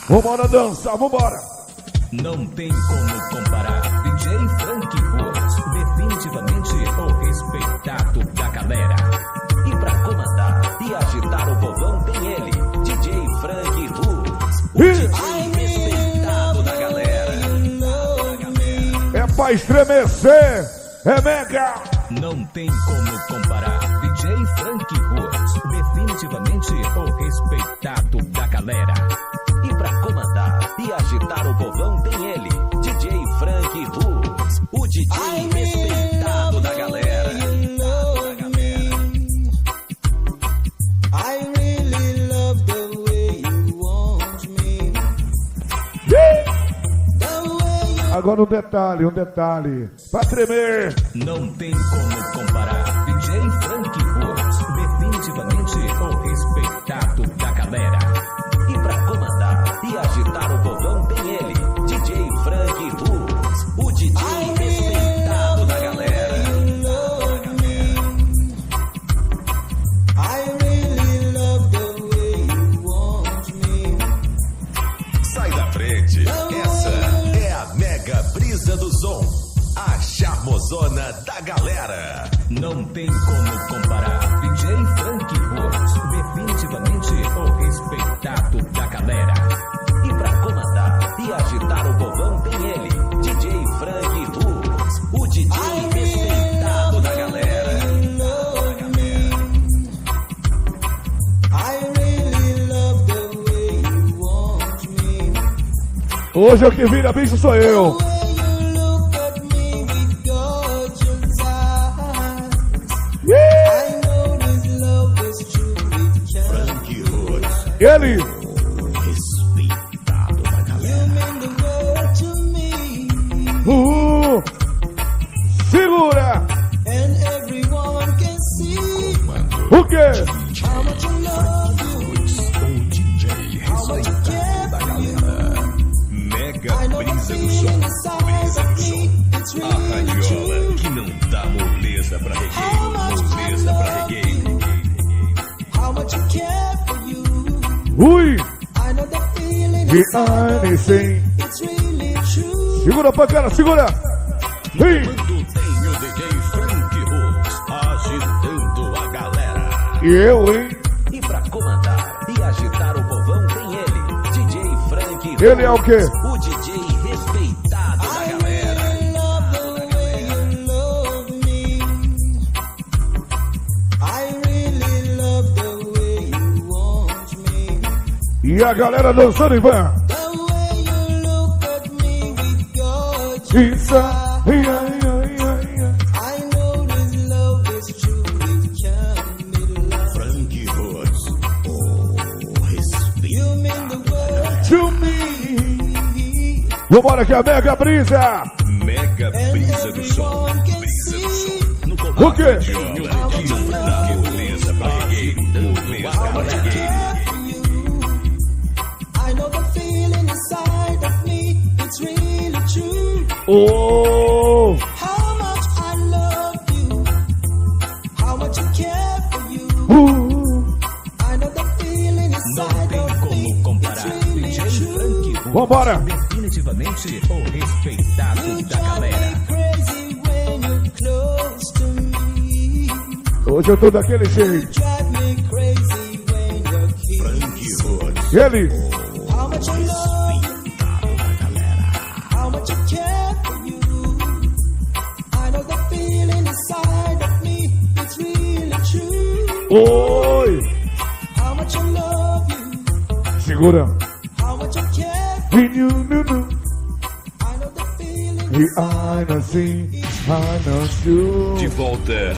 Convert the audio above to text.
Vambora dançar, vambora. Não tem como comparar. DJ Frank Ruas, definitivamente o respeitado da galera. E pra comandar e agitar o povão tem ele, DJ Frank Ruas, o DJ respeitado da galera. É pra estremecer, é mega. Não tem como comparar. DJ Frank Ruas, definitivamente o respeitado da galera. E pra comandar e agitar o povão tem ele, DJ Frank Ruas, o DJ respeitado da galera. I really love the way you want me. Agora um detalhe, pra tremer. Não tem como comparar. DJ Frank Ruas, definitivamente o respeitado da galera. E pra comandar e agitar o povão tem ele, DJ Frank Ruas, o DJ respeitado da galera. I really love the way you want me. Sai da frente, essa é a mega brisa do som, a charmosona da galera. Não tem como comparar. DJ Frank Ruas, definitivamente o respeitado da galera. E pra comandar e agitar o povão tem ele, DJ Frank Ruas, o DJ respeitado da galera. I really love the way you want me. Hoje é o que vira bicho sou eu. Ele Respeitado da galera. Segura. And everyone can see O quê? how much I love you. O DJ respeitado da galera. Mega brisa do som, brisa do som. A radiola que não dá moleza pra regueiro, moleza pra regueiro. How much I care for you. Ui. I know the feeling De inside of me. Einstein. It's really true. Segura pra cara, segura. Vem. Quando tem o DJ Frank Ruas agitando a galera. E eu, hein? E pra comandar e agitar o povão tem ele, DJ Frank Ruas. Ele é o quê? O DJ respeitado da galera. I love the way you love me. I really love the way you want me. E a galera dançando em van. The way you look at me with your Isso. I know this love is true. It can't be love. Frank Ruas, o respeito. You mean the world To me. Vambora que é a mega brisa. Mega brisa do som, brisa do som. No comando O quê? de radiola que não dá moleza pra regueiro, moleza pra regueiro. I know the feeling inside of me. It's really true. Oh. How much I love you. How much I care for you. I know the feeling Não inside tem of me. como comparar. It's really DJ true. Frank Ruas, Vambora. definitivamente o respeitado You da drive galera. me crazy when you're close to me. Hoje eu tô daquele jeito. Drive me crazy when you're close. Frank Ruas, How Ele. much I love you. respeitado da galera. How much I care for you. I know the feeling inside of me. It's really true. Oi. How much I love you. Segura. How much I care for I know I know the feeling the I know see, I know you. De volta.